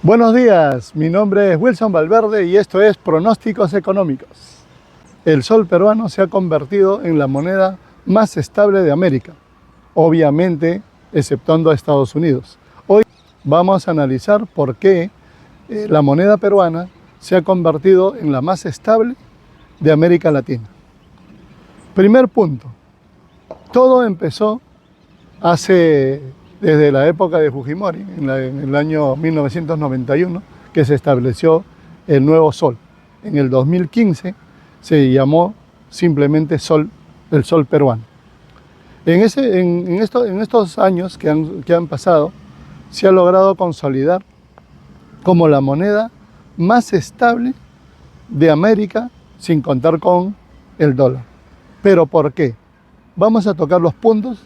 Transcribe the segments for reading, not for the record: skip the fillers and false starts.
Buenos días, mi nombre es Wilson Valverde y esto es Pronósticos Económicos. El sol peruano se ha convertido en la moneda más estable de América, obviamente exceptuando a Estados Unidos. Hoy vamos a analizar por qué la moneda peruana se ha convertido en la más estable de América Latina. Primer punto, todo empezó desde la época de Fujimori, en el año 1991, que se estableció el nuevo sol. En el 2015 se llamó simplemente el sol peruano. En estos años que han pasado, se ha logrado consolidar como la moneda más estable de América, sin contar con el dólar. ¿Pero por qué? Vamos a tocar los puntos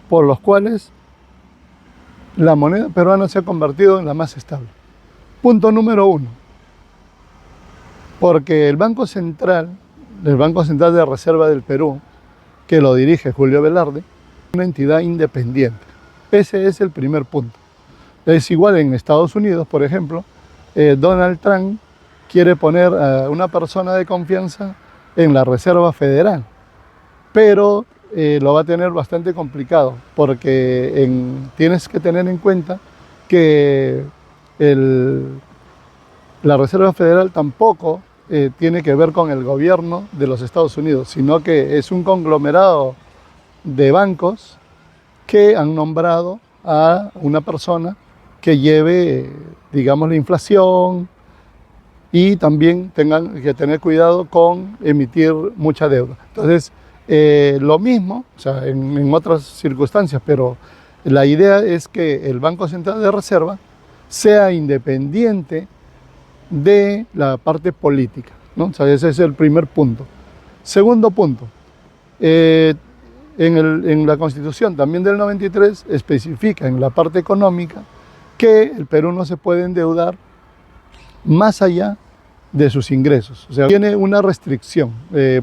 por los cuales la moneda peruana se ha convertido en la más estable. Punto número 1. Porque el Banco Central de Reserva del Perú, que lo dirige Julio Velarde, es una entidad independiente. Ese es el primer punto. Es igual en Estados Unidos, por ejemplo, Donald Trump quiere poner a una persona de confianza en la Reserva Federal, pero lo va a tener bastante complicado porque tienes que tener en cuenta que la Reserva Federal tampoco tiene que ver con el gobierno de los Estados Unidos, sino que es un conglomerado de bancos que han nombrado a una persona que lleve, digamos, la inflación y también tengan que tener cuidado con emitir mucha deuda. Entonces, lo mismo, o sea, en otras circunstancias, pero la idea es que el Banco Central de Reserva sea independiente de la parte política, ¿no? O sea, ese es el primer punto. Segundo punto, en la Constitución también del 93 especifica en la parte económica que el Perú no se puede endeudar más allá de sus ingresos. O sea, tiene una restricción.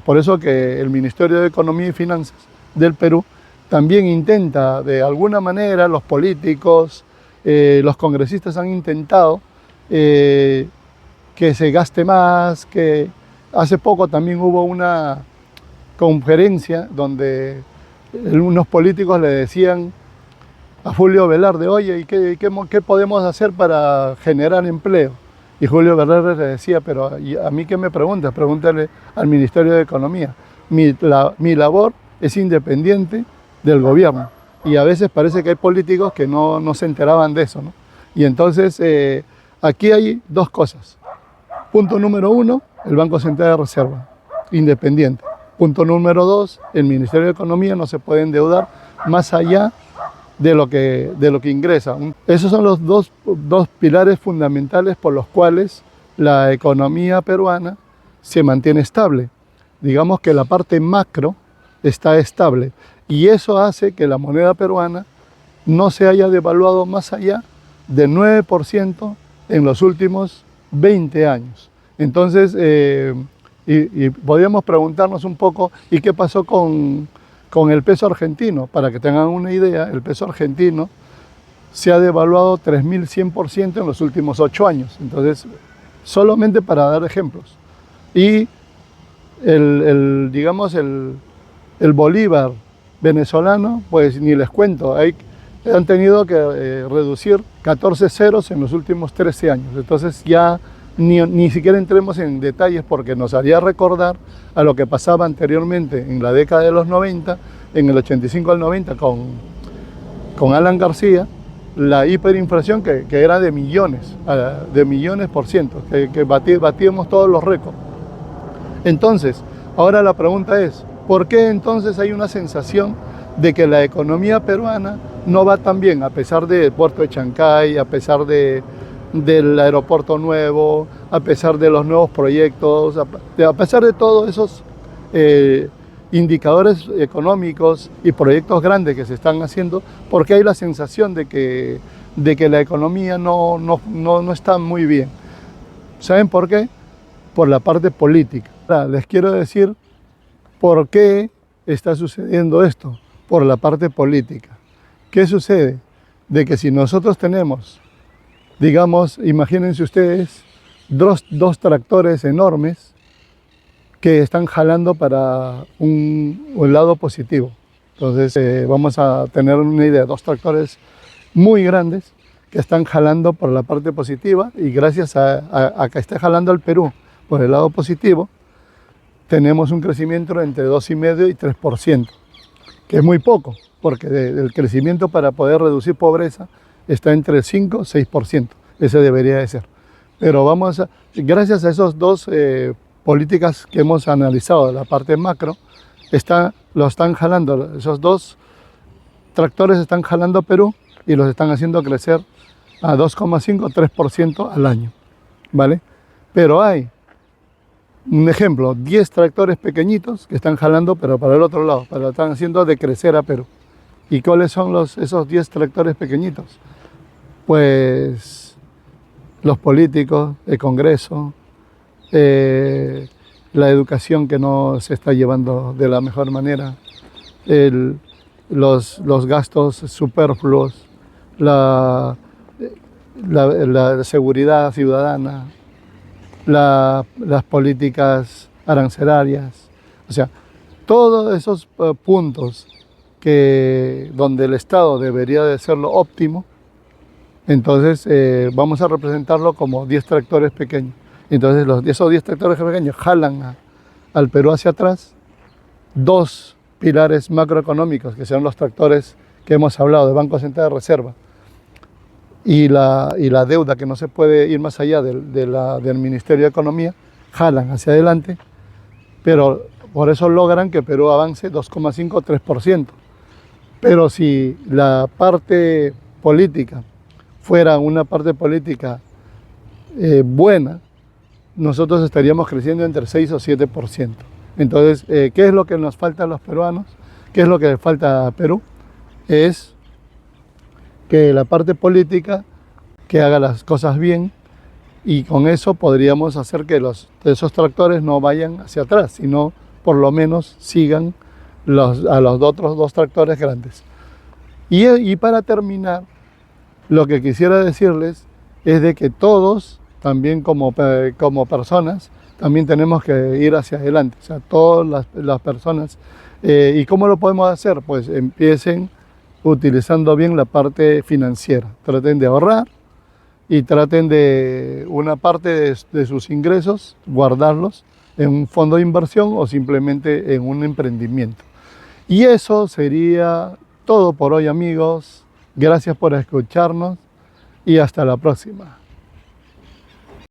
Por eso que el Ministerio de Economía y Finanzas del Perú también intenta, de alguna manera, los políticos, los congresistas han intentado que se gaste más, que hace poco también hubo una conferencia donde unos políticos le decían a Julio Velarde, oye, ¿y qué podemos hacer para generar empleo? Y Julio Velarde le decía, pero ¿a mí qué me preguntas? Pregúntale al Ministerio de Economía. Mi labor es independiente del gobierno. Y a veces parece que hay políticos que no se enteraban de eso, ¿no? Y entonces aquí hay dos cosas. Punto número 1, el Banco Central de Reserva, independiente. Punto número 2, el Ministerio de Economía no se puede endeudar más allá de lo que ingresa. Esos son los dos pilares fundamentales por los cuales la economía peruana se mantiene estable. Digamos que la parte macro está estable y eso hace que la moneda peruana no se haya devaluado más allá del 9% en los últimos 20 años. Entonces, y podríamos preguntarnos un poco, ¿y qué pasó con el peso argentino? Para que tengan una idea, el peso argentino se ha devaluado 3.100% en los últimos 8 años. Entonces, solamente para dar ejemplos. Y digamos, el bolívar venezolano, pues ni les cuento, han tenido que reducir 14 ceros en los últimos 13 años. Entonces ya ni siquiera entremos en detalles porque nos haría recordar a lo que pasaba anteriormente en la década de los 90, en el 85 al 90 con Alan García, la hiperinflación que era de millones por ciento, que batíamos todos los récords. Entonces, ahora la pregunta es, ¿por qué entonces hay una sensación de que la economía peruana no va tan bien, a pesar del puerto de Chancay, a pesar del aeropuerto nuevo, a pesar de los nuevos proyectos, a pesar de todos esos indicadores económicos y proyectos grandes que se están haciendo? Porque hay la sensación de que la economía no está muy bien. ¿Saben por qué? Por la parte política. Ahora, les quiero decir por qué está sucediendo esto, por la parte política. ¿Qué sucede? De que si nosotros tenemos digamos, imagínense ustedes dos tractores enormes que están jalando para un lado positivo. Entonces vamos a tener una idea, dos tractores muy grandes que están jalando por la parte positiva, y gracias a que está jalando el Perú por el lado positivo, tenemos un crecimiento entre 2,5 y 3%, que es muy poco, porque el crecimiento para poder reducir pobreza está entre el 5 y 6%, ese debería de ser. Pero gracias a esos dos políticas que hemos analizado de la parte macro, lo están jalando, esos dos tractores están jalando Perú y los están haciendo crecer a 2,5 3% al año, ¿vale? Pero hay un ejemplo, 10 tractores pequeñitos que están jalando, pero para el otro lado, lo están haciendo decrecer a Perú. ¿Y cuáles son esos 10 tractores pequeñitos? Pues los políticos, el Congreso, la educación que no se está llevando de la mejor manera, los gastos superfluos, la seguridad ciudadana, las políticas arancelarias, o sea, todos esos puntos donde el Estado debería de ser lo óptimo, entonces vamos a representarlo como 10 tractores pequeños. Entonces esos 10 tractores pequeños jalan al Perú hacia atrás, dos pilares macroeconómicos, que son los tractores que hemos hablado, de Banco Central de Reserva, y la deuda, que no se puede ir más allá del Ministerio de Economía, jalan hacia adelante, pero por eso logran que Perú avance 2,5 3%. Pero si la parte política fuera una parte política buena, nosotros estaríamos creciendo entre 6 o 7%. Entonces, ¿qué es lo que nos falta a los peruanos? ¿Qué es lo que le falta a Perú? Es que la parte política que haga las cosas bien, y con eso podríamos hacer que esos tractores no vayan hacia atrás, sino por lo menos sigan a los otros dos tractores grandes. Y para terminar, lo que quisiera decirles es de que todos, también como personas, también tenemos que ir hacia adelante, o sea, todas las personas. ¿Y cómo lo podemos hacer? Pues empiecen utilizando bien la parte financiera. Traten de ahorrar y traten de una parte de sus ingresos, guardarlos en un fondo de inversión o simplemente en un emprendimiento. Y eso sería todo por hoy, amigos. Gracias por escucharnos y hasta la próxima.